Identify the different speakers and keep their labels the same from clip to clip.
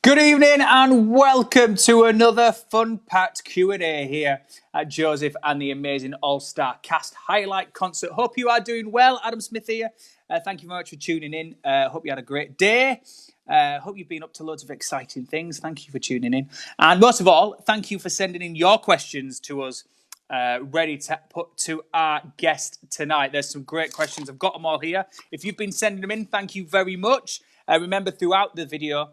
Speaker 1: Good evening and welcome to another fun-packed Q&A here at Joesph and the amazing All-Star Cast Highlight Concert. Hope you are doing well. Adam Smith here. Thank you very much for tuning in. Hope you had a great day. Hope you've been up to loads of exciting things. Thank you for tuning in. And most of all, thank you for sending in your questions to us, ready to put to our guest tonight. There's some great questions. I've got them all here. If you've been sending them in, thank you very much. Remember, throughout the video,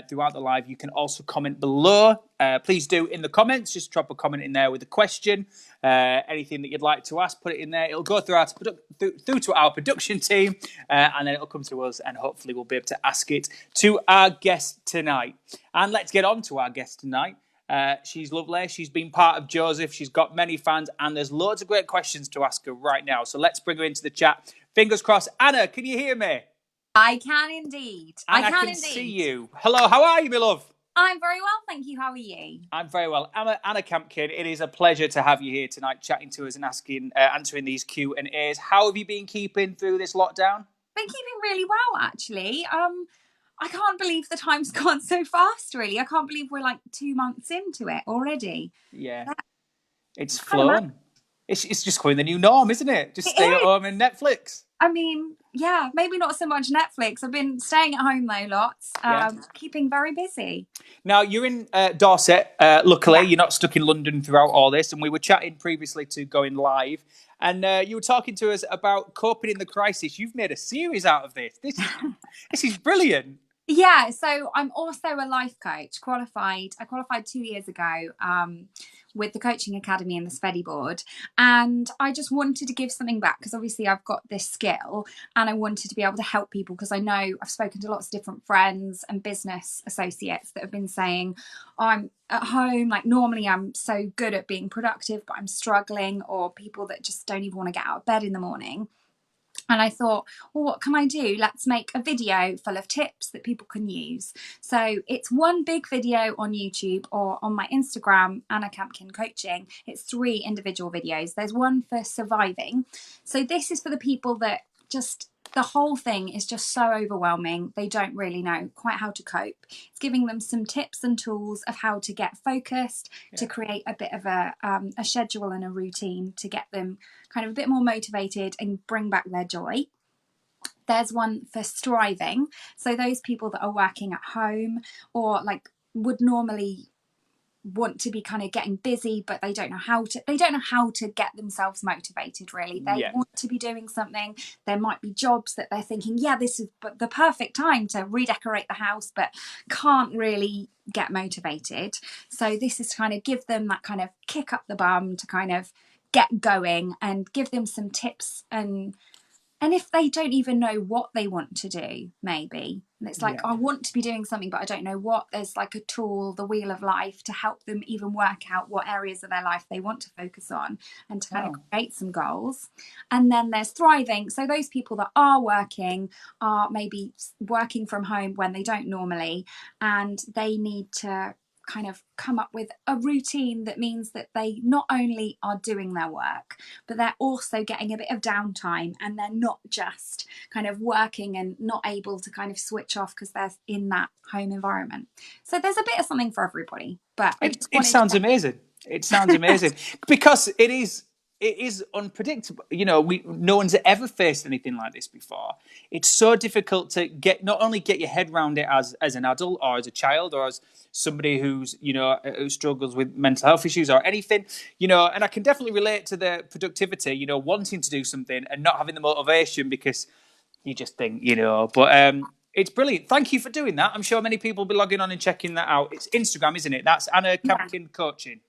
Speaker 1: throughout the live, you can also comment below. Please do in the comments. Just drop a comment in there with a question, anything that you'd like to ask. Put it in there. It'll go through to our production team, and then it'll come to us, and hopefully we'll be able to ask it to our guest tonight. And let's get on to our guest tonight. She's lovely. She's been part of Joesph. She's got many fans, and there's loads of great questions to ask her right now. So let's bring her into the chat. Fingers crossed. Anna, can you hear me?
Speaker 2: I can indeed.
Speaker 1: And I can see you. Hello, how are you, my love?
Speaker 2: I'm very well, thank you. How are you?
Speaker 1: I'm very well. Anna Campkin, it is a pleasure to have you here tonight, chatting to us and answering these Q&As. How have you been keeping through this lockdown?
Speaker 2: Been keeping really well, actually. I can't believe the time's gone so fast, really. I can't believe we're like 2 months into it already.
Speaker 1: Yeah, it's flown. It's just going the new norm, isn't it? Just stay at home and Netflix.
Speaker 2: I mean, yeah, maybe not so much Netflix. I've been staying at home, though, lots. Keeping very busy.
Speaker 1: Now, you're in Dorset, luckily. You're not stuck in London throughout all this. And we were chatting previously to going live. And you were talking to us about coping in the crisis. You've made a series out of this. This is brilliant.
Speaker 2: Yeah, so I'm also a life coach, qualified. I qualified 2 years ago with the Coaching Academy and the Svedi board. And I just wanted to give something back because obviously I've got this skill and I wanted to be able to help people because I know I've spoken to lots of different friends and business associates that have been saying, oh, I'm at home, like normally I'm so good at being productive, but I'm struggling, or people that just don't even want to get out of bed in the morning. And I thought, well, what can I do? Let's make a video full of tips that people can use. So it's one big video on YouTube or on my Instagram, Anna Campkin Coaching. It's 3 individual videos. There's one for surviving. So this is for the people that just, the whole thing is just so overwhelming. They don't really know quite how to cope. It's giving them some tips and tools of how to get focused, to create a bit of a schedule and a routine to get them kind of a bit more motivated and bring back their joy. There's one for striving. So those people that are working at home or like would normally want to be kind of getting busy, but they don't know how to get themselves motivated, really. They want to be doing something. There might be jobs that they're thinking, yeah, this is the perfect time to redecorate the house, but can't really get motivated. So this is to kind of give them that kind of kick up the bum to kind of get going and give them some tips, and if they don't even know what they want to do, maybe, and it's like, I want to be doing something, but I don't know what, there's like a tool, the Wheel of Life, to help them even work out what areas of their life they want to focus on and to kind of create some goals. And then there's thriving. So those people that are working are maybe working from home when they don't normally, and they need to kind of come up with a routine that means that they not only are doing their work, but they're also getting a bit of downtime, and they're not just kind of working and not able to kind of switch off because they're in that home environment. So there's a bit of something for everybody. But
Speaker 1: it sounds amazing. It sounds amazing because it is unpredictable. You know, no one's ever faced anything like this before. It's so difficult to not only get your head around it as an adult or as a child or as somebody who struggles with mental health issues or anything, and I can definitely relate to the productivity, wanting to do something and not having the motivation because you just think, but it's brilliant. Thank you for doing that. I'm sure many people will be logging on and checking that out. It's Instagram, isn't it? That's Anna Campkin Coaching.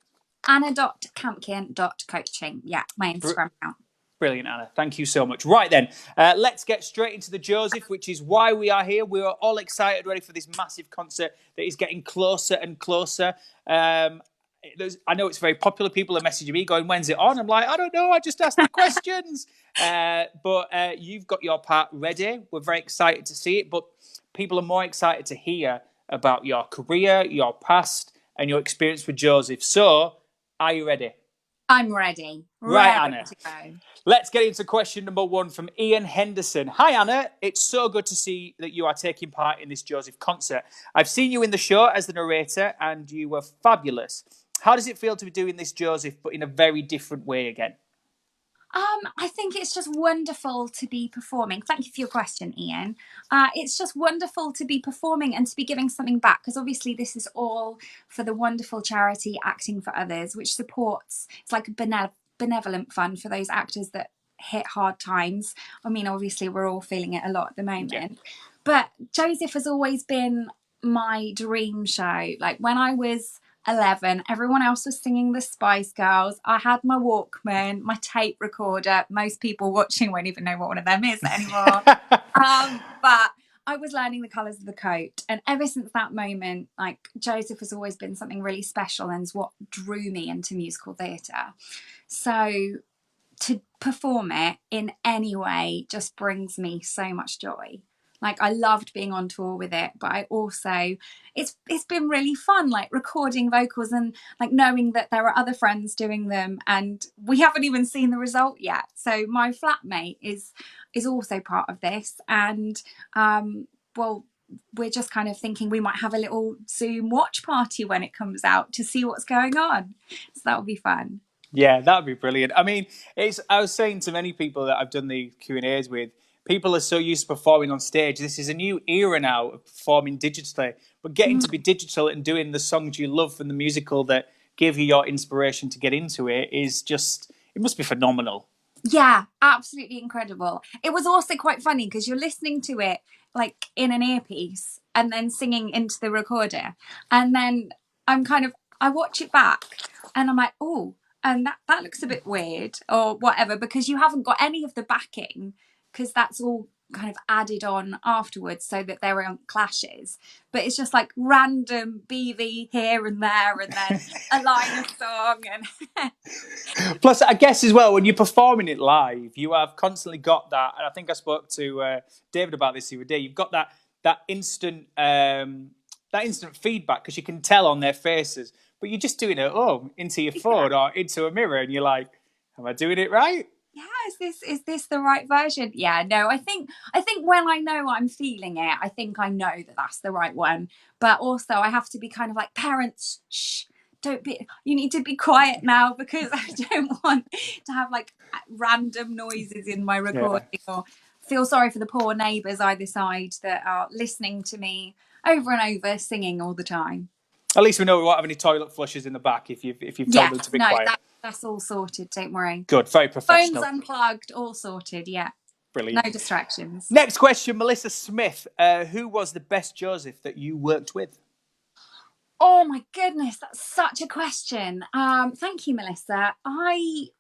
Speaker 2: Anna.campkin.coaching. Yeah, my Instagram account.
Speaker 1: Brilliant, Anna. Thank you so much. Right then, let's get straight into the Joesph, which is why we are here. We are all excited, ready for this massive concert that is getting closer and closer. I know it's very popular. People are messaging me going, when's it on? I'm like, I don't know. I just asked the questions. But you've got your part ready. We're very excited to see it. But people are more excited to hear about your career, your past, and your experience with Joesph. So, are you ready?
Speaker 2: I'm ready.
Speaker 1: Right,
Speaker 2: Ready
Speaker 1: Anna.
Speaker 2: to go.
Speaker 1: Let's get into question number 1 from Ian Henderson. Hi, Anna. It's so good to see that you are taking part in this Joesph concert. I've seen you in the show as the narrator, and you were fabulous. How does it feel to be doing this Joesph, but in a very different way again?
Speaker 2: I think it's just wonderful to be performing. Thank you for your question, Ian. It's just wonderful to be performing and to be giving something back, because obviously this is all for the wonderful charity Acting for Others, which supports, it's like a benevolent fund for those actors that hit hard times. I mean, obviously we're all feeling it a lot at the moment. Yeah. But Joesph has always been my dream show. Like when I was 11, everyone else was singing the Spice Girls. I had my Walkman, my tape recorder. Most people watching won't even know what one of them is anymore. But I was learning the colours of the coat, and ever since that moment, like, Joesph has always been something really special, and is what drew me into musical theatre. So to perform it in any way just brings me so much joy. Like, I loved being on tour with it, but I also, it's been really fun, like recording vocals and like knowing that there are other friends doing them, and we haven't even seen the result yet. So my flatmate is also part of this, and well, we're just kind of thinking we might have a little Zoom watch party when it comes out to see what's going on. So that'll be fun.
Speaker 1: Yeah, that'd be brilliant. I mean, I was saying to many people that I've done the Q&As with, people are so used to performing on stage. This is a new era now of performing digitally, but getting to be digital and doing the songs you love from the musical that give you your inspiration to get into it is just, it must be phenomenal.
Speaker 2: Yeah, absolutely incredible. It was also quite funny because you're listening to it like in an earpiece and then singing into the recorder. And then I watch it back and I'm like, oh, and that looks a bit weird or whatever, because you haven't got any of the backing, because that's all kind of added on afterwards so that there aren't clashes. But it's just like random BV here and there, and then a line of song. And
Speaker 1: Plus, I guess as well, when you're performing it live, you have constantly got that. And I think I spoke to David about this the other day. You've got that instant feedback, because you can tell on their faces. But you're just doing it at home into your phone or into a mirror, and you're like, "Am I doing it right?"
Speaker 2: Yeah, is this the right version? Yeah, no, I think when I know I'm feeling it, I think I know that that's the right one. But also, I have to be kind of like, parents, shh. You need to be quiet now, because I don't want to have like random noises in my recording, or feel sorry for the poor neighbours either side that are listening to me over and over singing all the time.
Speaker 1: At least we know we won't have any toilet flushes in the back if you've told them to be quiet.
Speaker 2: That's all sorted. Don't worry.
Speaker 1: Good, very professional.
Speaker 2: Phones unplugged, all sorted. Yeah.
Speaker 1: Brilliant.
Speaker 2: No distractions.
Speaker 1: Next question, Melissa Smith. Who was the best Joesph that you worked with?
Speaker 2: Oh my goodness, that's such a question. Thank you, Melissa. I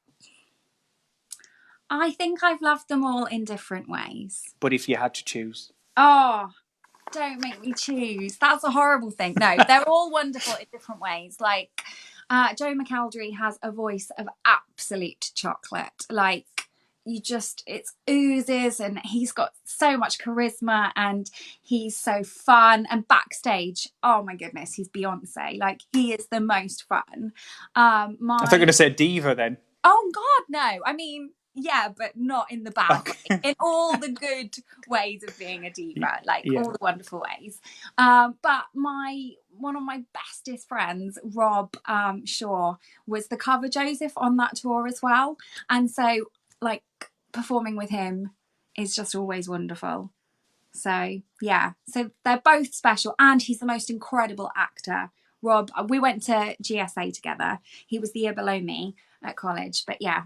Speaker 2: think I've loved them all in different ways.
Speaker 1: But if you had to choose?
Speaker 2: Oh, don't make me choose. That's a horrible thing. No, they're all wonderful in different ways. Like, Joe McElderry has a voice of absolute chocolate. Like, it oozes, and he's got so much charisma, and he's so fun, and backstage, oh my goodness, he's Beyonce. Like, he is the most fun.
Speaker 1: I thought you were going to say diva then.
Speaker 2: Oh God, no. I mean, yeah, but not in the bad way. In all the good ways of being a diva, like all the wonderful ways. But one of my bestest friends, Rob Shaw, was the cover Joesph on that tour as well. And so, like, performing with him is just always wonderful. So yeah, so they're both special, and he's the most incredible actor. Rob, we went to GSA together. He was the year below me at college, but yeah,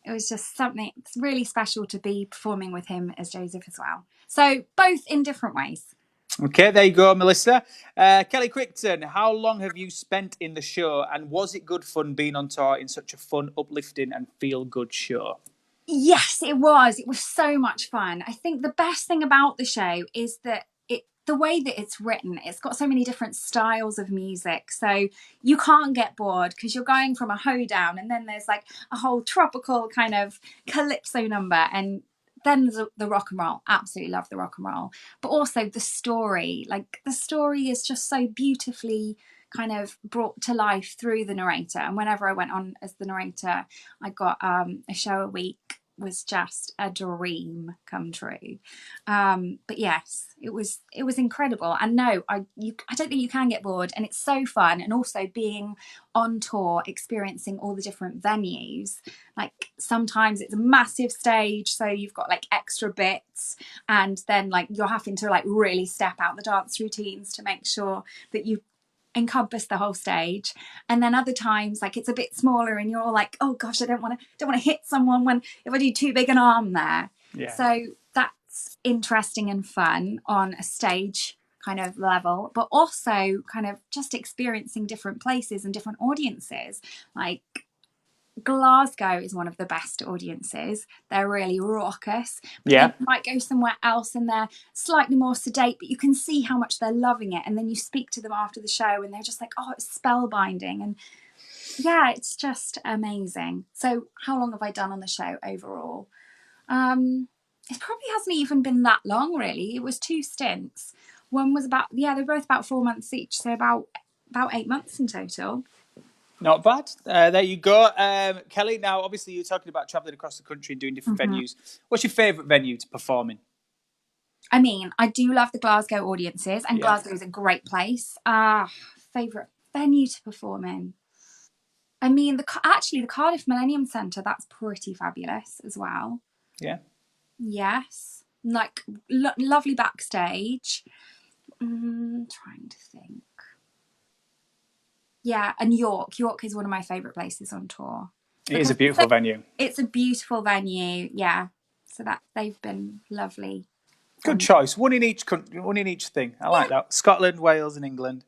Speaker 2: it was just something really special to be performing with him as Joesph as well. So both in different ways.
Speaker 1: Okay, there you go, Melissa. Kelly Crichton, how long have you spent in the show, and was it good fun being on tour in such a fun, uplifting and feel-good show?
Speaker 2: Yes, it was. It was so much fun. I think the best thing about the show is that the way that it's written, it's got so many different styles of music. So you can't get bored, because you're going from a hoedown, and then there's like a whole tropical kind of calypso number, and then there's the rock and roll. Absolutely love the rock and roll. But also the story. Like, the story is just so beautifully kind of brought to life through the narrator. And whenever I went on as the narrator, I got a show a week. Was just a dream come true. But yes, it was incredible. And no, I don't think you can get bored, and it's so fun. And also being on tour, experiencing all the different venues. Like sometimes it's a massive stage, so you've got like extra bits, and then like you're having to like really step out the dance routines to make sure that you encompass the whole stage. And then other times like it's a bit smaller and you're like, oh gosh, I don't want to hit someone when if I do too big an arm there. So that's interesting and fun on a stage kind of level, but also kind of just experiencing different places and different audiences. Like Glasgow is one of the best audiences. They're really raucous. But then you might go somewhere else and they're slightly more sedate, but you can see how much they're loving it. And then you speak to them after the show and they're just like, oh, it's spellbinding. And yeah, it's just amazing. So how long have I done on the show overall? It probably hasn't even been that long, really. It was 2 stints. One was they're both about 4 months each. So about 8 months in total.
Speaker 1: Not bad. There you go. Kelly, now obviously you're talking about travelling across the country and doing different venues. What's your favourite venue to perform in?
Speaker 2: I mean, I do love the Glasgow audiences, and Glasgow is a great place. Favourite venue to perform in? I mean, the Cardiff Millennium Centre, that's pretty fabulous as well.
Speaker 1: Yeah.
Speaker 2: Yes. Like, lovely backstage. Trying to think. Yeah, and York. York is one of my favourite places on tour.
Speaker 1: It is a beautiful venue.
Speaker 2: It's a beautiful venue, yeah. So that they've been lovely.
Speaker 1: Good choice. One in each country, one in each thing. I like that. Scotland, Wales, and England.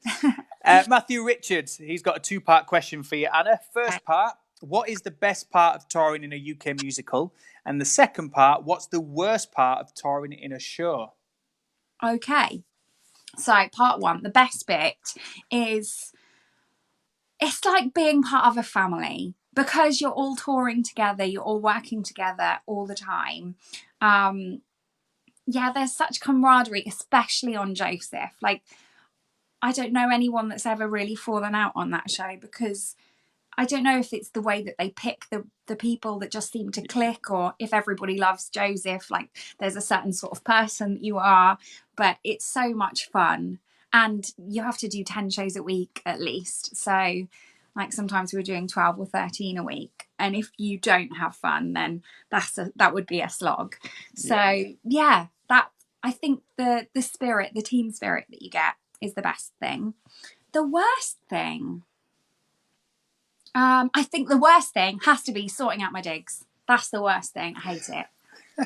Speaker 1: Matthew Richards, he's got a 2-part question for you, Anna. First part, what is the best part of touring in a UK musical? And the second part, what's the worst part of touring in a show?
Speaker 2: Okay. So part 1, the best bit is it's like being part of a family because you're all touring together, you're all working together all the time. Yeah, there's such camaraderie, especially on Joesph. Like, I don't know anyone that's ever really fallen out on that show because I don't know if it's the way that they pick the people that just seem to click, or if everybody loves Joesph, like there's a certain sort of person that you are, but it's so much fun. And you have to do 10 shows a week at least. So like sometimes we were doing 12 or 13 a week. And if you don't have fun, then that would be a slog. So yeah, that I think the spirit, the team spirit that you get is the best thing. The worst thing, I think the worst thing has to be sorting out my digs. That's the worst thing. I hate it.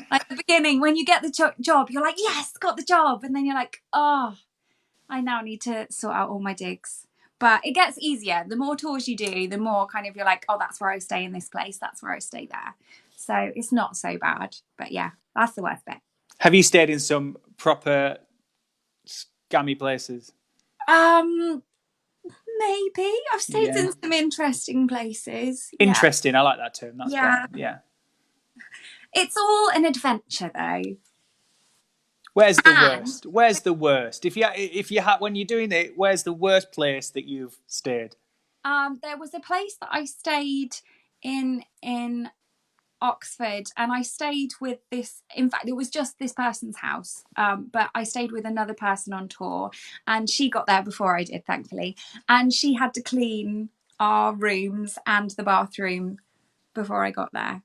Speaker 2: Like at the beginning, when you get the job, you're like, yes, got the job. And then you're like, oh, I now need to sort out all my digs. But it gets easier. The more tours you do, the more kind of you're like, oh, that's where I stay in this place. That's where I stay there. So it's not so bad. But yeah, that's the worst bit.
Speaker 1: Have you stayed in some proper scammy places?
Speaker 2: Maybe. I've stayed in some interesting places.
Speaker 1: Interesting. I like that term. That's great. Yeah.
Speaker 2: It's all an adventure, though.
Speaker 1: Where's the worst? Where's the worst? If you had when you're doing it, where's the worst place that you've stayed?
Speaker 2: There was a place that I stayed in Oxford, and I stayed with this. In fact, it was just this person's house, but I stayed with another person on tour, and she got there before I did, thankfully, and she had to clean our rooms and the bathroom before I got there.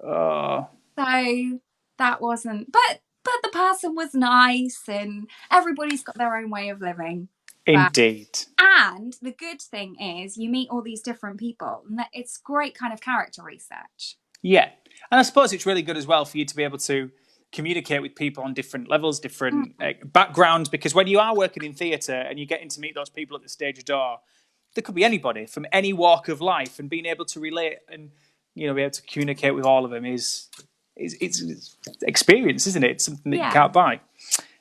Speaker 1: Oh.
Speaker 2: So that wasn't, but the person was nice, and everybody's got their own way of living.
Speaker 1: Indeed.
Speaker 2: And the good thing is you meet all these different people, and it's great kind of character research.
Speaker 1: Yeah. And I suppose it's really good as well for you to be able to communicate with people on different levels, different backgrounds, because when you are working in theatre and you're getting to meet those people at the stage door, there could be anybody from any walk of life, and being able to relate and be able to communicate with all of them is experience, isn't it? It's something that you can't buy.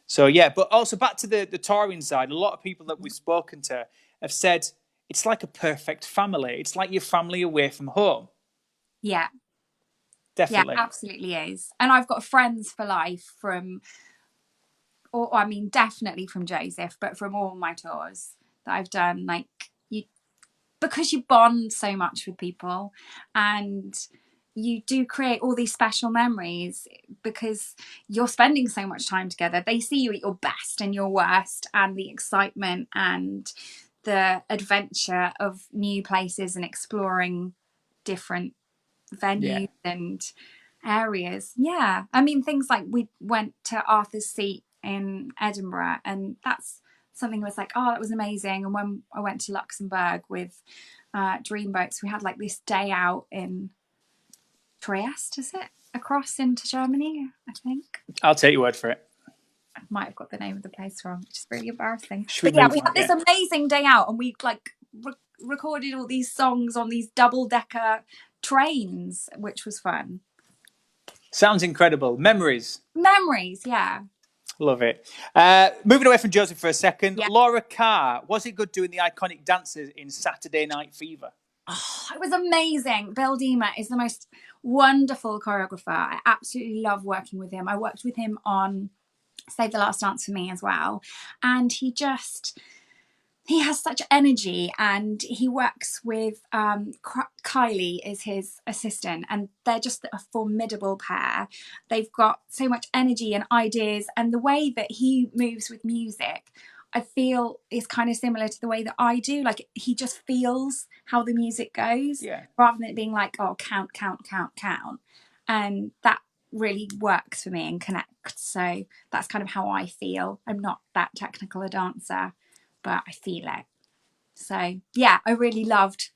Speaker 1: So yeah, but also back to the touring side, a lot of people that we've spoken to have said it's like a perfect family. It's like your family away from home.
Speaker 2: Yeah.
Speaker 1: Definitely.
Speaker 2: Yeah, absolutely is. And I've got friends for life definitely from Joesph, but from all my tours. that I've done. Like, because you bond so much with people, and you do create all these special memories because you're spending so much time together. They see you at your best and your worst, and the excitement and the adventure of new places and exploring different venues and areas. Yeah. I mean, things like we went to Arthur's Seat in Edinburgh, and that's something was like, oh, that was amazing. And when I went to Luxembourg with Dreamboats, we had like this day out in Trieste, is it? Across into Germany, I think.
Speaker 1: I'll take your word for it.
Speaker 2: I might have got the name of the place wrong, which is really embarrassing.
Speaker 1: Should
Speaker 2: But
Speaker 1: we
Speaker 2: yeah,
Speaker 1: move
Speaker 2: we
Speaker 1: on?
Speaker 2: had this amazing day out, and we like recorded all these songs on these double-decker trains, which was fun.
Speaker 1: Sounds incredible. Memories.
Speaker 2: Memories, yeah.
Speaker 1: Love it. Moving away from Joesph for a second,
Speaker 2: Yeah.
Speaker 1: Laura Carr. Was it good doing the iconic dances in Saturday Night Fever?
Speaker 2: Oh, it was amazing. Bill Deemer is the most wonderful choreographer. I absolutely love working with him. I worked with him on Save the Last Dance for Me as well. And he has such energy, and he works with Kylie is his assistant, and they're just a formidable pair. They've got so much energy and ideas, and the way that he moves with music, I feel, is kind of similar to the way that I do. Like, he just feels how the music goes, rather than it being like, oh, count, count, count, count. And that really works for me and connects. So that's kind of how I feel. I'm not that technical a dancer, but I feel it. So yeah, I really loved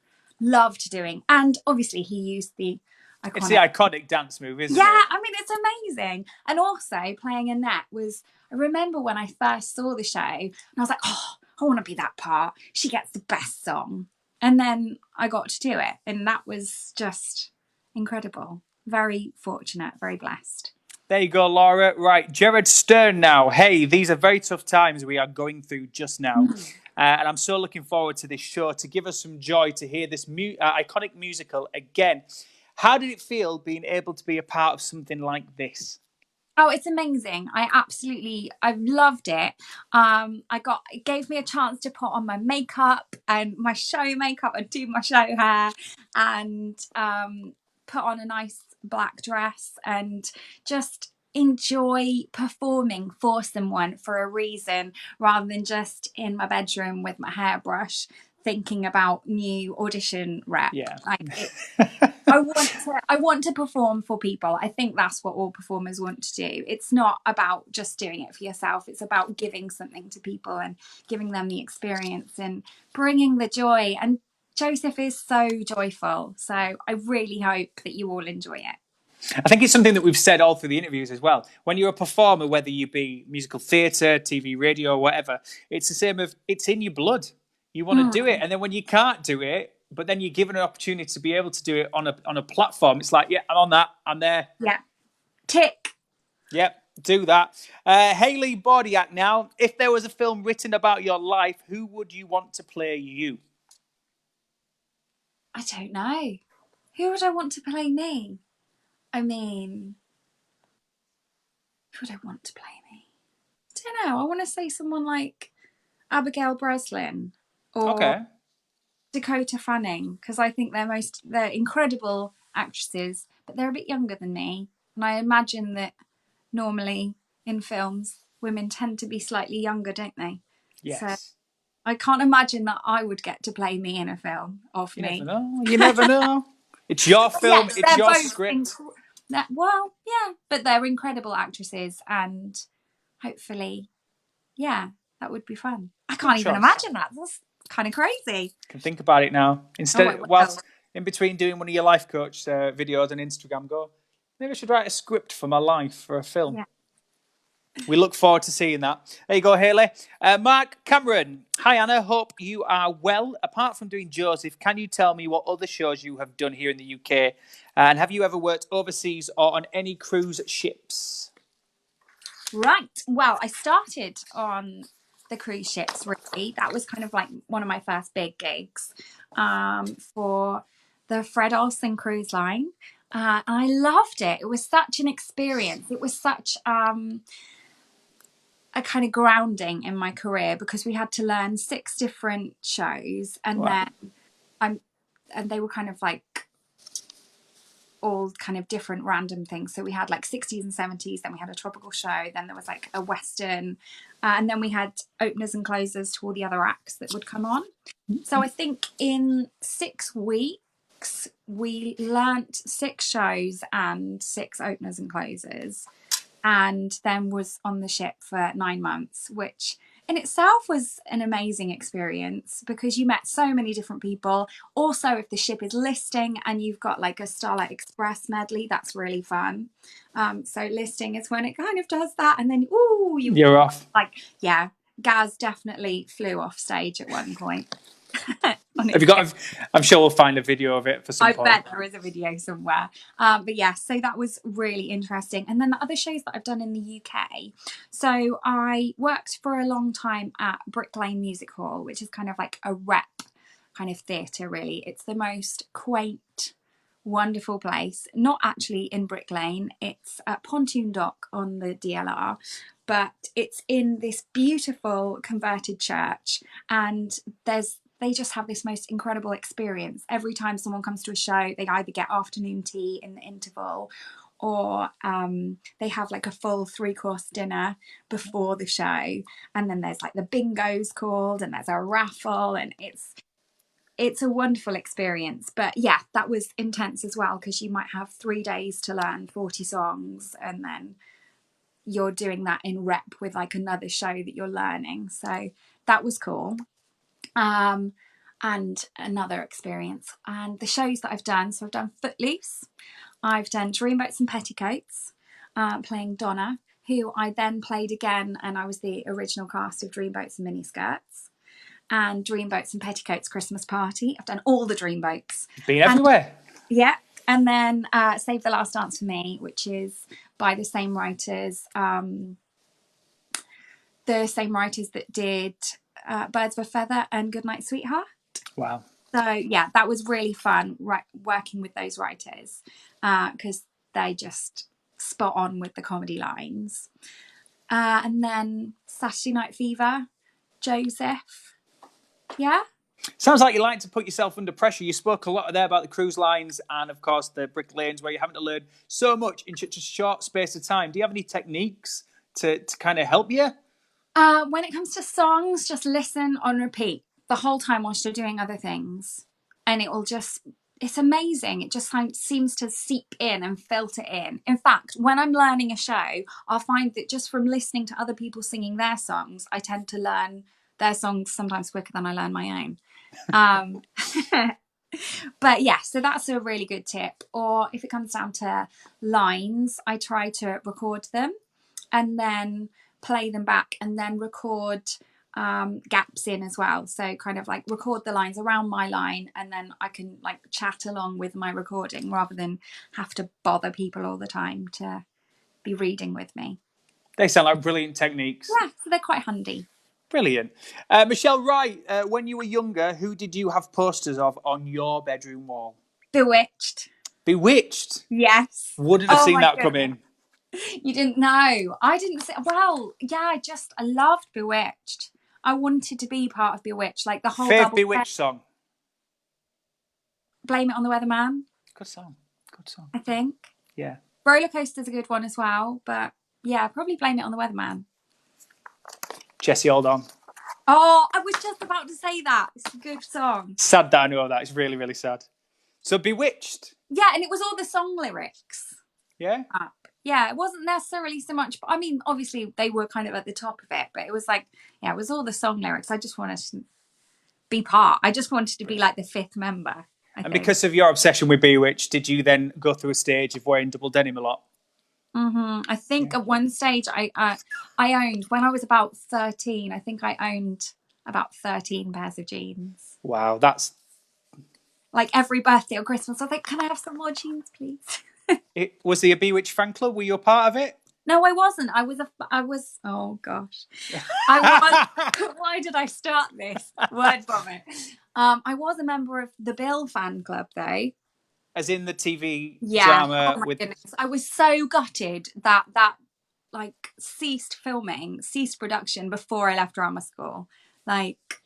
Speaker 2: doing. And obviously he used the iconic...
Speaker 1: It's the iconic dance move, isn't it?
Speaker 2: Yeah, I mean, it's amazing. And also playing Annette was... I remember when I first saw the show, and I was like, oh, I want to be that part. She gets the best song. And then I got to do it, and that was just incredible. Very fortunate, very blessed.
Speaker 1: There you go, Laura. Right, Jared Stern now. Hey, these are very tough times we are going through just now. And I'm so looking forward to this show to give us some joy to hear this iconic musical again. How did it feel being able to be a part of something like this?
Speaker 2: Oh, it's amazing. I loved it. It gave me a chance to put on my makeup and my show makeup and do my show hair, and put on a nice black dress and just enjoy performing for someone for a reason, rather than just in my bedroom with my hairbrush thinking about new audition rep.
Speaker 1: Yeah.
Speaker 2: I want to perform for people. I think that's what all performers want to do. It's not about just doing it for yourself. It's about giving something to people and giving them the experience and bringing the joy. And Joesph is so joyful. So I really hope that you all enjoy it.
Speaker 1: I think it's something that we've said all through the interviews as well. When you're a performer, whether you be musical theatre, TV, radio, or whatever, it's the same of it's in your blood. You want to do it. And then when you can't do it, but then you're given an opportunity to be able to do it on a platform, it's like, yeah, I'm on that. I'm there.
Speaker 2: Yeah. Tick.
Speaker 1: Yep, do that. Hayley Bordiak now. If there was a film written about your life, who would you want to play you?
Speaker 2: I don't know. Who would I want to play me? I mean, who would I want to play me? I don't know. I want to say someone like Abigail Breslin or Dakota Fanning, because I think they're incredible actresses, but they're a bit younger than me. And I imagine that normally in films, women tend to be slightly younger, don't they?
Speaker 1: Yes.
Speaker 2: So I can't imagine that I would get to play me in a film of me.
Speaker 1: Never know. You never know. It's your film.
Speaker 2: Yes,
Speaker 1: it's your script.
Speaker 2: Well, yeah, but they're incredible actresses, and hopefully, yeah, that would be fun. I can't even imagine that. That's kind of crazy.
Speaker 1: Can think about it now. Instead, whilst in between doing one of your life coach videos on Instagram, go, maybe I should write a script for my life for a film.
Speaker 2: Yeah.
Speaker 1: We look forward to seeing that. There you go, Hayley. Mark Cameron. Hi, Anna. Hope you are well. Apart from doing Joesph, can you tell me what other shows you have done here in the UK? And have you ever worked overseas or on any cruise ships?
Speaker 2: Right. Well, I started on the cruise ships, really. That was kind of like one of my first big gigs for the Fred Olsen Cruise Line. And I loved it. It was such an experience. It was such... a kind of grounding in my career, because we had to learn 6 different shows, and
Speaker 1: Wow.
Speaker 2: and they were kind of like all kind of different random things. So we had like 60s and 70s, then we had a tropical show, then there was like a western, and then we had openers and closers to all the other acts that would come on. So I think in 6 weeks we learnt 6 shows and 6 openers and closers, and then was on the ship for 9 months, which in itself was an amazing experience because you met so many different people. Also, if the ship is listing and you've got like a Starlight Express medley, that's really fun. So listing is when it kind of does that, and then
Speaker 1: You're off.
Speaker 2: Like, yeah, Gaz definitely flew off stage at one point.
Speaker 1: Have you got? I'm sure we'll find a video of it for some point.
Speaker 2: I bet there is a video somewhere. But yeah, so that was really interesting. And then the other shows that I've done in the UK. So I worked for a long time at Brick Lane Music Hall, which is kind of like a rep kind of theatre, really. It's the most quaint, wonderful place. Not actually in Brick Lane. It's at Pontoon Dock on the DLR. But it's in this beautiful converted church, and they just have this most incredible experience. Every time someone comes to a show, they either get afternoon tea in the interval, or they have like a full 3-course dinner before the show. And then there's like the bingo's called, and there's a raffle, and it's a wonderful experience. But yeah, that was intense as well, because you might have 3 days to learn 40 songs, and then you're doing that in rep with like another show that you're learning. So that was cool. And another experience. And the shows that I've done, so I've done Footloose, I've done Dreamboats and Petticoats, playing Donna, who I then played again, and I was the original cast of Dreamboats and Miniskirts, and Dreamboats and Petticoats Christmas Party. I've done all the Dreamboats.
Speaker 1: Been everywhere.
Speaker 2: Yeah. And then Save the Last Dance for Me, which is by the same writers that did Birds of a Feather and Goodnight Sweetheart.
Speaker 1: Wow.
Speaker 2: So yeah, that was really fun working with those writers, because they just spot on with the comedy lines. And then Saturday Night Fever, Joesph. Yeah.
Speaker 1: Sounds like you like to put yourself under pressure. You spoke a lot there about the cruise lines and, of course, the Brick Lanes, where you're having to learn so much in such a short space of time. Do you have any techniques to kind of help you?
Speaker 2: When it comes to songs, just listen on repeat the whole time whilst you're doing other things. And it's amazing. It just seems to seep in and filter in. In fact, when I'm learning a show, I'll find that just from listening to other people singing their songs, I tend to learn their songs sometimes quicker than I learn my own. But yeah, so that's a really good tip. Or if it comes down to lines, I try to record them and then play them back, and then record gaps in as well. So kind of like record the lines around my line, and then I can like chat along with my recording rather than have to bother people all the time to be reading with me.
Speaker 1: They sound like brilliant techniques.
Speaker 2: Yeah, so they're quite handy.
Speaker 1: Brilliant. Michelle Wright, when you were younger, who did you have posters of on your bedroom wall?
Speaker 2: Bewitched.
Speaker 1: Bewitched?
Speaker 2: Yes.
Speaker 1: Wouldn't have seen that come in.
Speaker 2: You didn't know. I didn't say, well, yeah, I loved Bewitched. I wanted to be part of Bewitched, like the whole
Speaker 1: Favourite Bewitched song?
Speaker 2: Blame It on the Weatherman.
Speaker 1: Good song. Good song.
Speaker 2: I think.
Speaker 1: Yeah.
Speaker 2: Roller Coaster's a good one as well, but yeah, probably Blame It on the Weatherman.
Speaker 1: Jessie, hold on.
Speaker 2: Oh, I was just about to say that. It's a good song.
Speaker 1: Sad that I know that. It's really, really sad. So Bewitched.
Speaker 2: Yeah, and it was all the song lyrics.
Speaker 1: Yeah?
Speaker 2: Yeah, it wasn't necessarily so much, I mean, obviously they were kind of at the top of it, but it was like, yeah, it was all the song lyrics. I just wanted to be part. I just wanted to be like the 5th member.
Speaker 1: And because of your obsession with Bewitched, did you then go through a stage of wearing double denim a lot?
Speaker 2: Mm-hmm. I think at one stage I owned, when I was about 13, I think I owned about 13 pairs of jeans.
Speaker 1: Wow, that's...
Speaker 2: Like every birthday or Christmas, I was like, can I have some more jeans, please?
Speaker 1: Was there a Bewitched fan club? Were you a part of it?
Speaker 2: No, I wasn't. I was, oh gosh. Why did I start this? Word vomit. I was a member of the Bill fan club though.
Speaker 1: As in the TV drama
Speaker 2: with... Goodness. I was so gutted that like ceased production before I left drama school. Like,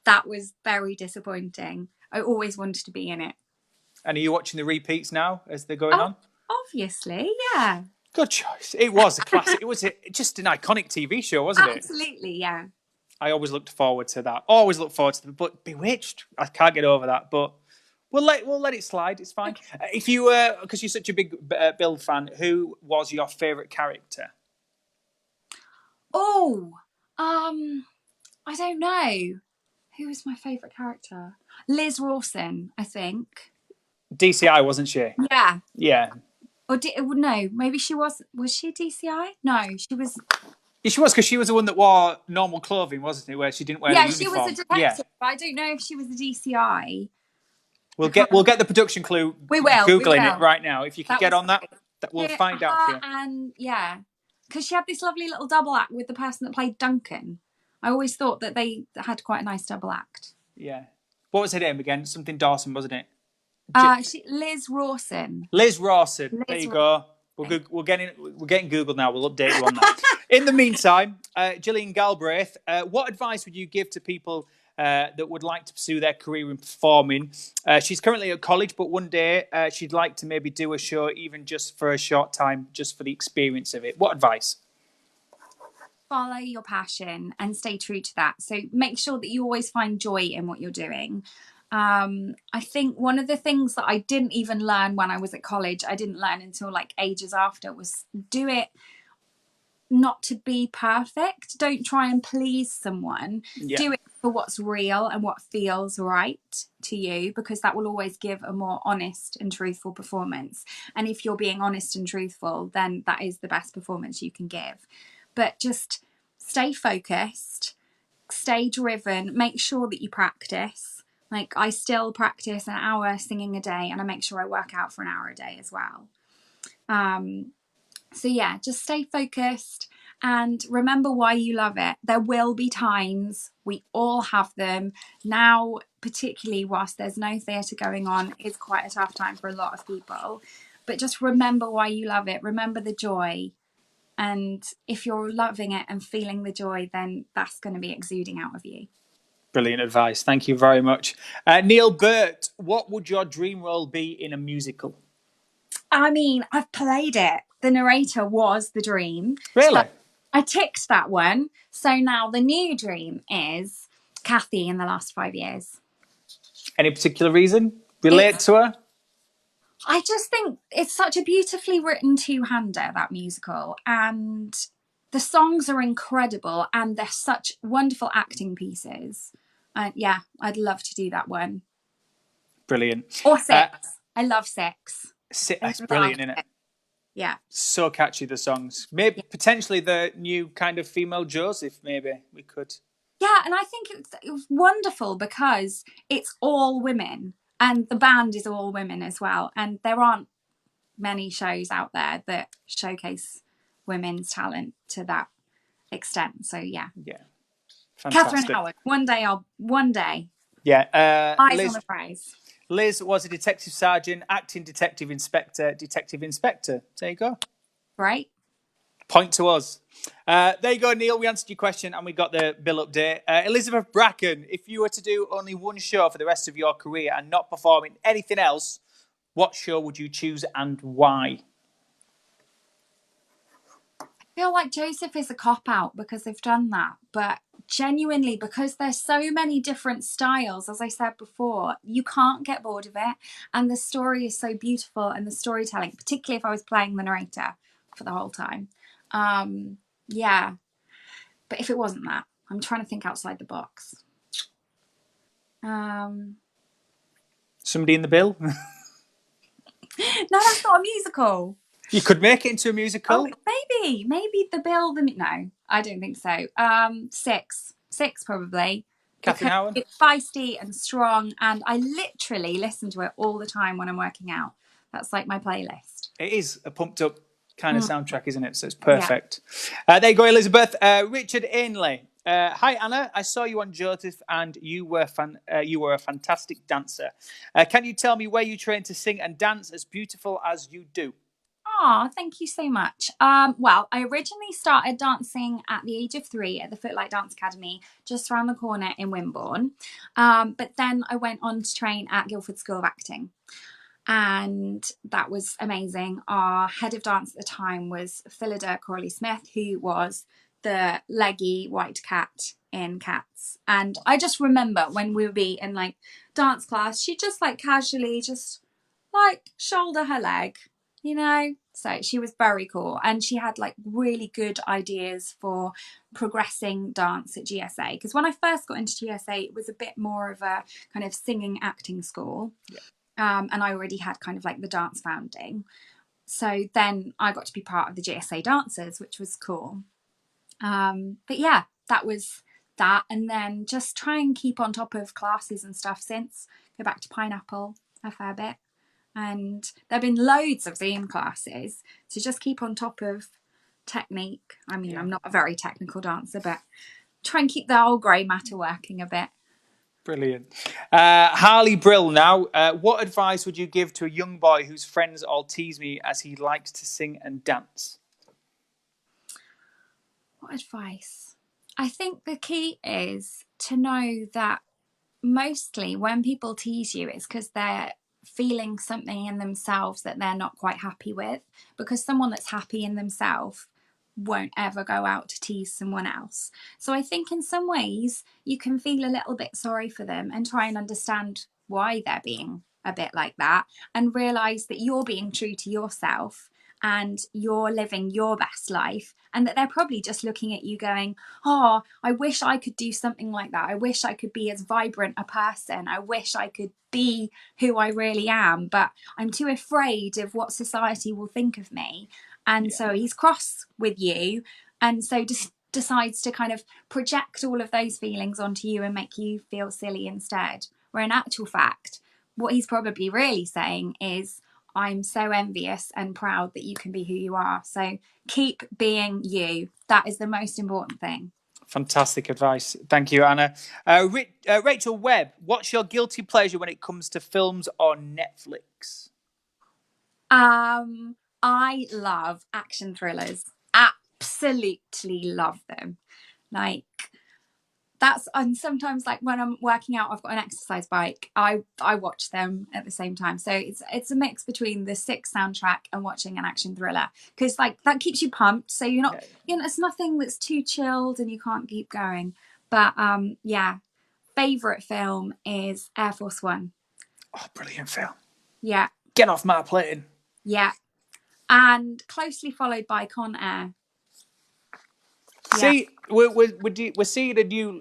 Speaker 2: that was very disappointing. I always wanted to be in it.
Speaker 1: And are you watching the repeats now as they're going on?
Speaker 2: Obviously, yeah.
Speaker 1: Good choice. It was a classic. It was just an iconic TV show, wasn't it?
Speaker 2: Absolutely, yeah.
Speaker 1: I always looked forward to that. Always look forward to but Bewitched, I can't get over that. But we'll let it slide. It's fine. If you were, because you're such a big Bill fan, who was your favourite character?
Speaker 2: Oh, I don't know. Who was my favourite character? Liz Rawson, I think.
Speaker 1: DCI, wasn't she?
Speaker 2: Yeah.
Speaker 1: Yeah.
Speaker 2: Or no, maybe she was. Was she DCI? No, she was.
Speaker 1: Yeah, she was, because she was the one that wore normal clothing, wasn't it? Where she didn't wear the uniform.
Speaker 2: Yeah, she was a detective, but I don't know if she was a DCI.
Speaker 1: We'll get the production clue.
Speaker 2: We will.
Speaker 1: Googling it right now. If you can get on that, we'll find out for you.
Speaker 2: And yeah, because she had this lovely little double act with the person that played Duncan. I always thought that they had quite a nice double act.
Speaker 1: Yeah. What was her name again? Something Dawson, wasn't it?
Speaker 2: Liz Rawson.
Speaker 1: Liz Rawson. There you go. We're getting Google now. We'll update you on that. In the meantime, Gillian Galbraith, what advice would you give to people that would like to pursue their career in performing? She's currently at college, but one day she'd like to maybe do a show, even just for a short time, just for the experience of it. What advice?
Speaker 2: Follow your passion and stay true to that. So make sure that you always find joy in what you're doing. I think one of the things that I didn't even learn when I was at college, I didn't learn until like ages after, was do it not to be perfect. Don't try and please someone.
Speaker 1: Yeah.
Speaker 2: Do it for what's real and what feels right to you, because that will always give a more honest and truthful performance. And if you're being honest and truthful, then that is the best performance you can give. But just stay focused, stay driven, make sure that you practice. Like, I still practice an hour singing a day, and I make sure I work out for an hour a day as well. So yeah, just stay focused and remember why you love it. There will be times, we all have them. Now, particularly whilst there's no theatre going on, it's quite a tough time for a lot of people. But just remember why you love it. Remember the joy. And if you're loving it and feeling the joy, then that's going to be exuding out of you.
Speaker 1: Brilliant advice. Thank you very much. Neil Burt, what would your dream role be in a musical?
Speaker 2: I mean, I've played it. The narrator was the dream.
Speaker 1: Really?
Speaker 2: So I ticked that one. So now the new dream is Kathy in the last 5 years.
Speaker 1: Any particular reason? Relate to her?
Speaker 2: I just think it's such a beautifully written two-hander, that musical. And the songs are incredible and they're such wonderful acting pieces. Yeah, I'd love to do that one.
Speaker 1: Brilliant.
Speaker 2: Or Six. I love Six.
Speaker 1: That's brilliant, isn't it?
Speaker 2: Yeah.
Speaker 1: So catchy, the songs. Maybe potentially the new kind of female Joesph, maybe we could.
Speaker 2: Yeah, and I think it was wonderful because it's all women and the band is all women as well. And there aren't many shows out there that showcase women's talent to that extent. So yeah.
Speaker 1: Yeah. Fantastic.
Speaker 2: Catherine Howard. One day.
Speaker 1: Yeah.
Speaker 2: Eyes
Speaker 1: Liz,
Speaker 2: on the prize.
Speaker 1: Liz was a detective sergeant, acting detective inspector, detective inspector. There you go.
Speaker 2: Right.
Speaker 1: Point to us. There you go, Neil. We answered your question and we got the bill update. Elizabeth Bracken, if you were to do only one show for the rest of your career and not perform in anything else, what show would you choose and why?
Speaker 2: I feel like Joesph is a cop-out because they've done that. But genuinely, because there's so many different styles, as I said before, you can't get bored of it. And the story is so beautiful and the storytelling, particularly if I was playing the narrator for the whole time. Yeah. But if it wasn't that, I'm trying to think outside the box.
Speaker 1: Somebody in the bill?
Speaker 2: No, that's not a musical.
Speaker 1: You could make it into a musical.
Speaker 2: Oh, maybe the bill. No, I don't think so. Six probably.
Speaker 1: Catherine Howard.
Speaker 2: It's feisty and strong, and I literally listen to it all the time when I'm working out. That's like my playlist.
Speaker 1: It is a pumped up kind of soundtrack, isn't it? So it's perfect. Yeah. There you go, Elizabeth. Richard Ainley. Hi, Anna. I saw you on Joesph, and you were a fantastic dancer. Can you tell me where you train to sing and dance as beautiful as you do?
Speaker 2: Oh, thank you so much. Well, I originally started dancing at the age of 3 at the Footlight Dance Academy, just around the corner in Wimborne. But then I went on to train at Guildford School of Acting, and that was amazing. Our head of dance at the time was Phillida Crawley-Smith, who was the leggy white cat in Cats. And I just remember when we would be in like dance class, she'd just like casually just like shoulder her leg, you know? So she was very cool. And she had like really good ideas for progressing dance at GSA. Because when I first got into GSA, it was a bit more of a kind of singing acting school.
Speaker 1: Yeah.
Speaker 2: And I already had kind of like the dance founding. So then I got to be part of the GSA dancers, which was cool. But yeah, that was that. And then just try and keep on top of classes and stuff since. Go back to Pineapple a fair bit. And there have been loads of Zoom classes. So just keep on top of technique. I mean, I'm not a very technical dancer, but try and keep the old grey matter working a bit.
Speaker 1: Brilliant. Harley Brill now. What advice would you give to a young boy whose friends all tease me as he likes to sing and dance?
Speaker 2: What advice? I think the key is to know that mostly when people tease you, it's because they're feeling something in themselves that they're not quite happy with. Because someone that's happy in themselves won't ever go out to tease someone else. So I think in some ways you can feel a little bit sorry for them and try and understand why they're being a bit like that, and realize that you're being true to yourself and you're living your best life, and that they're probably just looking at you going, oh, I wish I could do something like that. I wish I could be as vibrant a person. I wish I could be who I really am, but I'm too afraid of what society will think of me. And so he's cross with you, and so just decides to kind of project all of those feelings onto you and make you feel silly instead. Where in actual fact, what he's probably really saying is, I'm so envious and proud that you can be who you are. So keep being you. That is the most important thing.
Speaker 1: Fantastic advice. Thank you, Anna. Rachel Webb, what's your guilty pleasure when it comes to films on Netflix?
Speaker 2: I love action thrillers. Absolutely love them. Like, that's, and sometimes like when I'm working out, I've got an exercise bike. I watch them at the same time. So it's a mix between the Six soundtrack and watching an action thriller, because like that keeps you pumped. So you're not, you know, it's nothing that's too chilled and you can't keep going. But yeah, favorite film is Air Force One.
Speaker 1: Oh, brilliant film.
Speaker 2: Yeah.
Speaker 1: Get off my plane.
Speaker 2: Yeah. And closely followed by Con Air.
Speaker 1: See, we're seeing a new,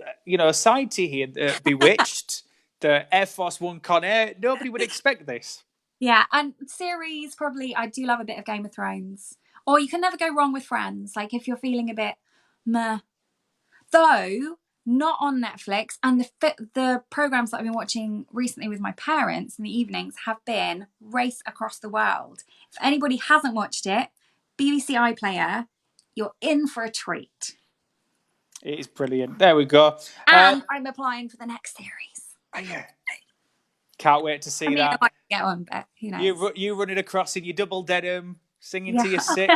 Speaker 1: side to here, Bewitched, the Air Force One Con Air. Nobody would expect this.
Speaker 2: Yeah, and series, probably, I do love a bit of Game of Thrones. Or you can never go wrong with Friends, like if you're feeling a bit meh. Though, not on Netflix, and the programs that I've been watching recently with my parents in the evenings have been Race Across the World. If anybody hasn't watched it, BBC iPlayer, you're in for a treat.
Speaker 1: It is brilliant. There we go.
Speaker 2: And I'm applying for the next series.
Speaker 1: Are you? Can't wait to see that.
Speaker 2: I might get one, but who knows?
Speaker 1: You running across in your double denim, singing to your Six.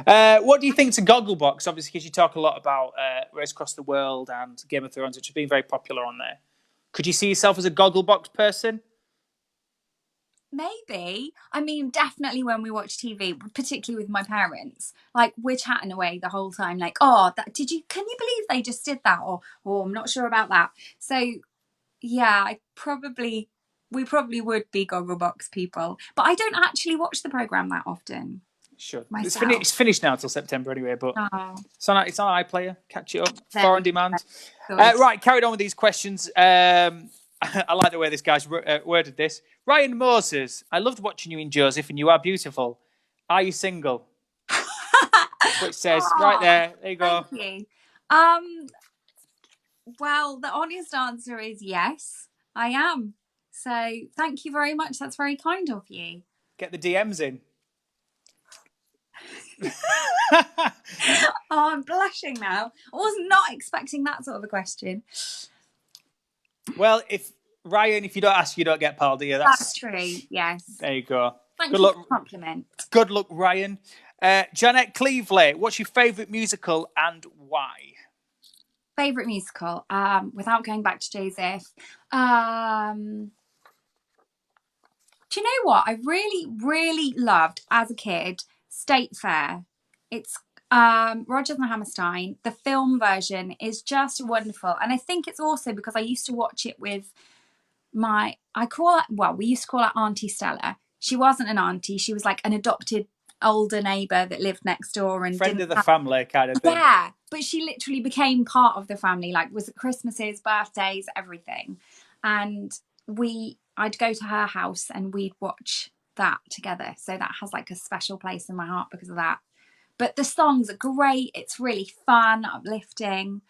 Speaker 1: What do you think to Gogglebox? Obviously, because you talk a lot about Race Across the World and Game of Thrones, which have been very popular on there. Could you see yourself as a Gogglebox person?
Speaker 2: Maybe. I mean, definitely when we watch TV, particularly with my parents, like we're chatting away the whole time, like, oh, can you believe they just did that? Or I'm not sure about that. So yeah, we probably would be Gogglebox people, but I don't actually watch the programme that often.
Speaker 1: Sure.
Speaker 2: Myself.
Speaker 1: It's finished now until September anyway, but it's on iPlayer. Catch it up. Far on demand. Right, carried on with these questions. I like the way this guy's worded this. Ryan Moses, I loved watching you in Joesph, and you are beautiful. Are you single? That's what it says right there. There you go.
Speaker 2: Thank you. Well, the honest answer is yes, I am. So thank you very much. That's very kind of you.
Speaker 1: Get the DMs in.
Speaker 2: Oh, I'm blushing now. I was not expecting that sort of a question.
Speaker 1: Well, if you don't ask, you don't get, pal, do you?
Speaker 2: That's true, yes.
Speaker 1: There you go.
Speaker 2: Thank
Speaker 1: Good
Speaker 2: you
Speaker 1: luck.
Speaker 2: for the compliment.
Speaker 1: Good luck, Ryan. Janet Cleveley, what's your favourite musical and why?
Speaker 2: Favorite musical, without going back to Joesph. Do you know what I really, really loved as a kid? State Fair. It's Rodgers and Hammerstein. The film version is just wonderful, and I think it's also because I used to watch it with we used to call her Auntie Stella. She wasn't an auntie; she was like an adopted older neighbour that lived next door and
Speaker 1: Friend
Speaker 2: didn't
Speaker 1: of the
Speaker 2: have.
Speaker 1: family kind of thing.
Speaker 2: Yeah, but she literally became part of the family. Like, was it Christmases, birthdays, everything, and I'd go to her house and we'd watch that together. So that has like a special place in my heart because of that. But the songs are great. It's really fun, uplifting.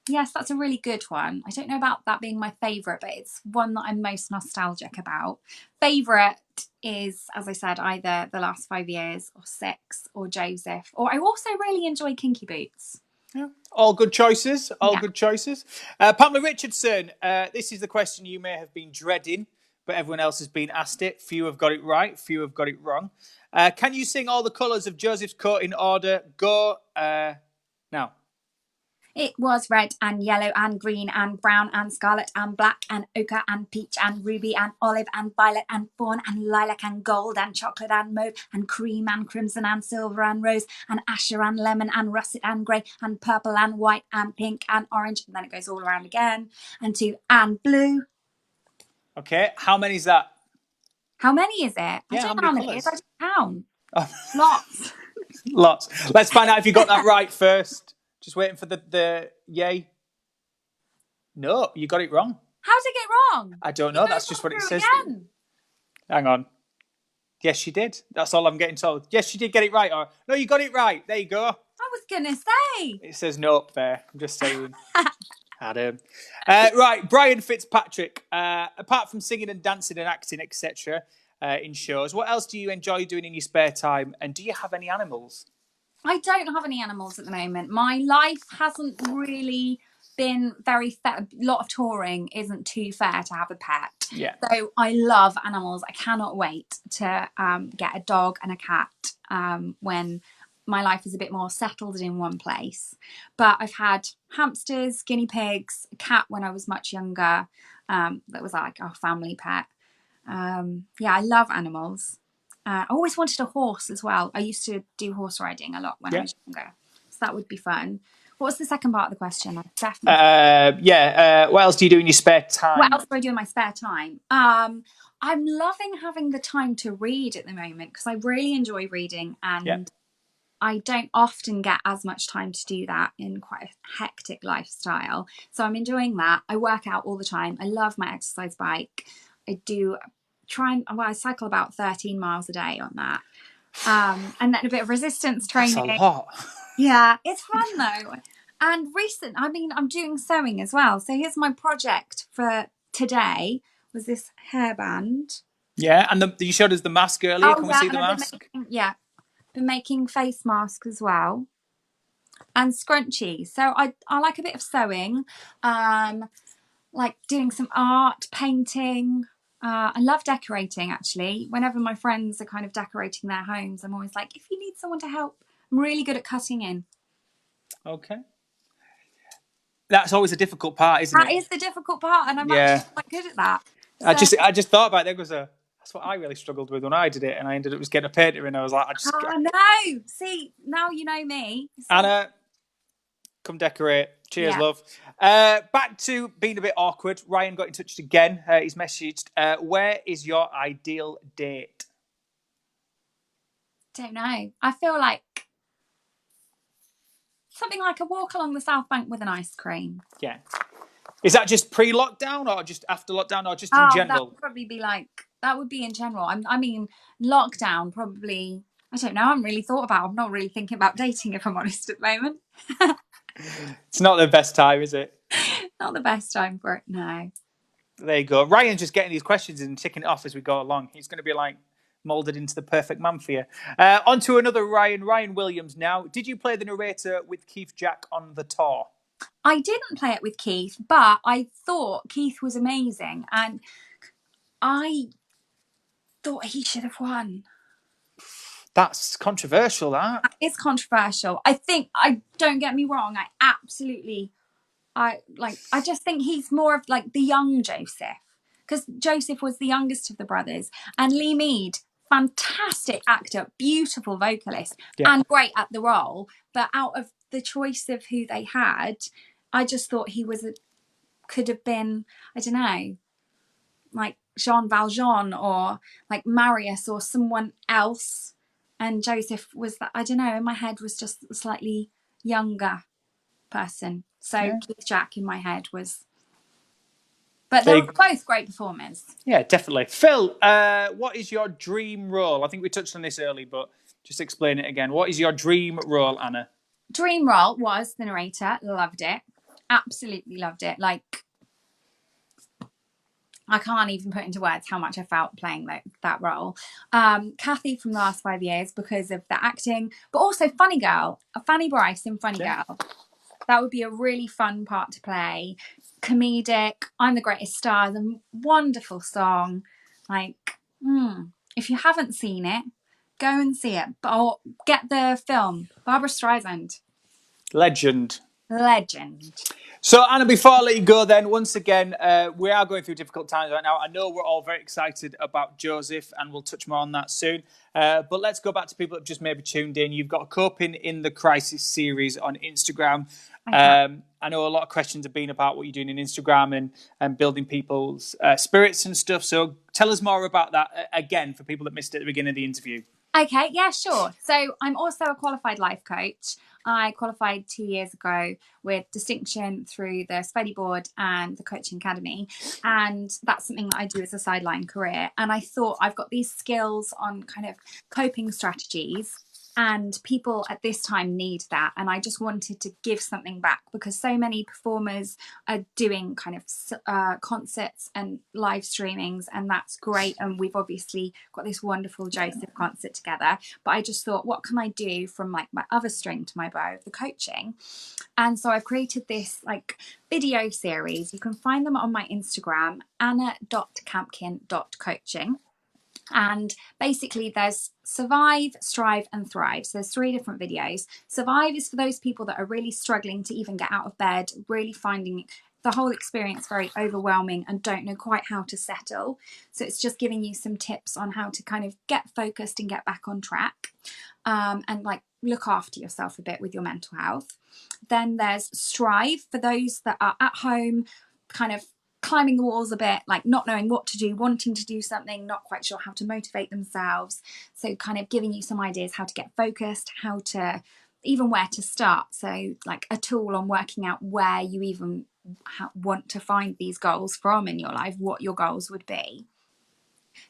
Speaker 2: Yes, that's a really good one. I don't know about that being my favourite, but it's one that I'm most nostalgic about. Favourite is, as I said, either The Last 5 Years or Six or Joesph. Or I also really enjoy Kinky Boots.
Speaker 1: Yeah. All good choices. All good choices. Pamela Richardson, this is the question you may have been dreading, but everyone else has been asked it. Few have got it right. Few have got it wrong. Can you sing all the colours of Joseph's coat in order? Go now.
Speaker 2: It was red and yellow and green and brown and scarlet and black and ochre and peach and ruby and olive and violet and fawn and lilac and gold and chocolate and mauve and cream and crimson and silver and rose and azure and lemon and russet and grey and purple and white and pink and orange. And then it goes all around again. And blue.
Speaker 1: Okay, how many is that?
Speaker 2: How many is it? I
Speaker 1: Yeah,
Speaker 2: don't
Speaker 1: how
Speaker 2: know
Speaker 1: many
Speaker 2: how many it is. I
Speaker 1: colours?
Speaker 2: didn't count. Lots.
Speaker 1: Lots. Let's find out if you got that right first. Just waiting for the yay. No, you got it wrong.
Speaker 2: How did I get wrong?
Speaker 1: I don't know. That's just what it says.
Speaker 2: Again.
Speaker 1: Hang on. Yes, she did. That's all I'm getting told. Yes, she did get it right. Or no, you got it right. There you go.
Speaker 2: I was gonna say.
Speaker 1: It says nope there. I'm just saying. Adam. Right, Brian Fitzpatrick. Apart from singing and dancing and acting, etc., in shows, what else do you enjoy doing in your spare time? And do you have any animals?
Speaker 2: I don't have any animals at the moment. My life hasn't really been very fair. A lot of touring isn't too fair to have a pet.
Speaker 1: Yeah.
Speaker 2: So I love animals. I cannot wait to get a dog and a cat when my life is a bit more settled and in one place. But I've had hamsters, guinea pigs, a cat when I was much younger. That was like our family pet. I love animals. I always wanted a horse as well. I used to do horse riding a lot when I was younger. So that would be fun. What was the second part of the question?
Speaker 1: What else do you do in your spare time?
Speaker 2: What else do I do in my spare time? I'm loving having the time to read at the moment because I really enjoy reading and I don't often get as much time to do that in quite a hectic lifestyle. So I'm enjoying that. I work out all the time. I love my exercise bike. I cycle about 13 miles a day on that. And then a bit of resistance training.
Speaker 1: That's a lot.
Speaker 2: Yeah, it's fun though. And I'm doing sewing as well. So here's my project for today was this hairband.
Speaker 1: Yeah, and you showed us the mask earlier. Can we see the mask?
Speaker 2: Been making face masks as well. And scrunchies. So I like a bit of sewing. Like doing some art, painting. I love decorating actually. Whenever my friends are kind of decorating their homes, I'm always like, if you need someone to help, I'm really good at cutting in.
Speaker 1: Okay. That's always a difficult part, isn't it?
Speaker 2: That is the difficult part, and I'm actually quite good at that. So,
Speaker 1: I just thought about it. That's what I really struggled with when I did it, and I ended up just getting a painter, and I was like,
Speaker 2: no. See, now you know me. So...
Speaker 1: Anna, come decorate. Cheers, love. Back to being a bit awkward. Ryan got in touch again. He's messaged, where is your ideal date?
Speaker 2: Don't know. I feel like something like a walk along the South Bank with an ice cream.
Speaker 1: Yeah. Is that just pre-lockdown or just after lockdown or just in general?
Speaker 2: That would probably be that would be in general. I mean, lockdown probably, I don't know. I haven't really thought about it. I'm not really thinking about dating if I'm honest at the moment.
Speaker 1: It's not the best time, is it?
Speaker 2: Not the best time for it, no.
Speaker 1: There you go. Ryan's just getting these questions and ticking it off as we go along. He's going to be like moulded into the perfect man for you. On to another Ryan Williams now. Did you play the narrator with Keith Jack on the tour?
Speaker 2: I didn't play it with Keith, but I thought Keith was amazing. And I thought he should have won.
Speaker 1: That's controversial, that.
Speaker 2: It's controversial. Don't get me wrong, I just think he's more of like the young Joesph, because Joesph was the youngest of the brothers, and Lee Mead, fantastic actor, beautiful vocalist, and great at the role. But out of the choice of who they had, I just thought could have been, I don't know, like Jean Valjean or like Marius or someone else. And Joesph was that, I don't know, in my head was just a slightly younger person. So Keith Jack in my head was, but they were both great performers.
Speaker 1: Yeah, definitely. Phil, what is your dream role? I think we touched on this early, but just explain it again. What is your dream role, Anna?
Speaker 2: Dream role was the narrator. Loved it. Absolutely loved it. Like, I can't even put into words how much I felt playing that role. Kathy from the last 5 years because of the acting, but also Funny Girl, Fanny Bryce in Funny Girl. That would be a really fun part to play. Comedic. I'm the Greatest Star. The wonderful song. Like, if you haven't seen it, go and see it. Or get the film. Barbara Streisand.
Speaker 1: Legend.
Speaker 2: So,
Speaker 1: Anna, before I let you go then, once again, we are going through difficult times right now. I know we're all very excited about Joesph, and we'll touch more on that soon. But let's go back to people that have just maybe tuned in. You've got Coping in the Crisis series on Instagram. I know a lot of questions have been about what you're doing in Instagram and building people's spirits and stuff. So tell us more about that, again, for people that missed it at the beginning of the interview.
Speaker 2: Okay, yeah, sure. So I'm also a qualified life coach. I qualified 2 years ago with distinction through the Spelly Board and the Coaching Academy. And that's something that I do as a sideline career. And I thought I've got these skills on kind of coping strategies, and people at this time need that. And I just wanted to give something back, because so many performers are doing kind of concerts and live streamings, and that's great. And we've obviously got this wonderful Joesph concert together. But I just thought, what can I do from like my other string to my bow of the coaching? And so I've created this like video series. You can find them on my Instagram, anna.campkin.coaching. And basically there's Survive, Strive and Thrive. So there's 3 different videos. Survive is for those people that are really struggling to even get out of bed, really finding the whole experience very overwhelming and don't know quite how to settle. So it's just giving you some tips on how to kind of get focused and get back on track, and like look after yourself a bit with your mental health. Then there's Strive for those that are at home, kind of climbing the walls a bit, like not knowing what to do, wanting to do something, not quite sure how to motivate themselves. So kind of giving you some ideas how to get focused, how to even where to start. So like a tool on working out where you even want to find these goals from in your life, what your goals would be.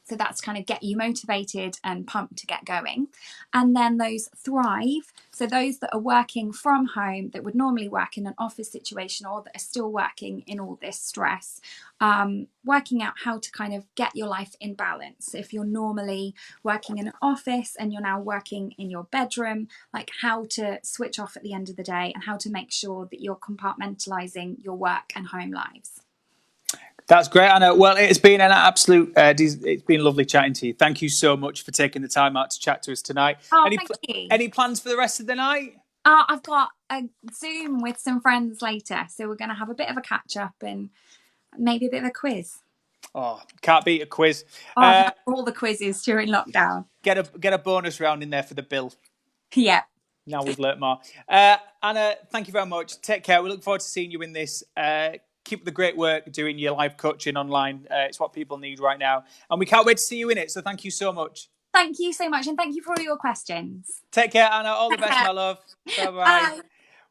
Speaker 2: So that's kind of get you motivated and pumped to get going. And then those Thrive, so those that are working from home that would normally work in an office situation, or that are still working in all this stress, working out how to kind of get your life in balance. If you're normally working in an office and you're now working in your bedroom, like how to switch off at the end of the day and how to make sure that you're compartmentalizing your work and home lives.
Speaker 1: That's great, Anna. Well, it's been an absolute, it's been lovely chatting to you. Thank you so much for taking the time out to chat to us tonight.
Speaker 2: Thank you.
Speaker 1: Any plans for the rest of the night?
Speaker 2: I've got a Zoom with some friends later, so we're going to have a bit of a catch up and maybe a bit of a quiz.
Speaker 1: Oh, can't beat a quiz.
Speaker 2: I've had all the quizzes during lockdown.
Speaker 1: Get a bonus round in there for the bill.
Speaker 2: Yeah.
Speaker 1: Now we've learnt more. Anna, thank you very much. Take care. We look forward to seeing you in this. Keep the great work doing your live coaching online. It's what people need right now. And we can't wait to see you in it. So thank you so much.
Speaker 2: Thank you so much. And thank you for all your questions.
Speaker 1: Take care, Anna. All the best, my love. Bye-bye. Bye.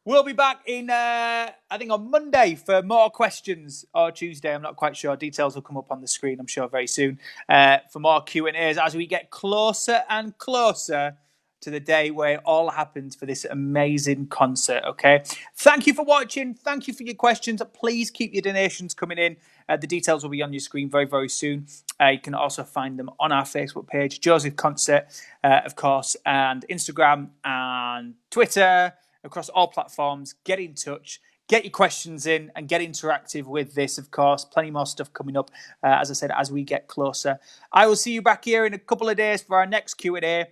Speaker 1: We'll be back in, I think, on Monday for more questions, or Tuesday. I'm not quite sure. Details will come up on the screen, I'm sure, very soon, for more Q&As as we get closer and closer to the day where it all happens for this amazing concert, okay? Thank you for watching. Thank you for your questions. Please keep your donations coming in. The details will be on your screen very, very soon. You can also find them on our Facebook page, Joesph Concert, of course, and Instagram and Twitter, across all platforms. Get in touch. get your questions in and get interactive with this, of course. Plenty more stuff coming up, as I said, as we get closer. I will see you back here in a couple of days for our next Q&A.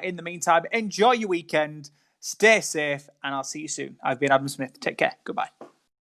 Speaker 1: In the meantime, enjoy your weekend, stay safe, and I'll see you soon. I've been Adam Smith. Take care. Goodbye.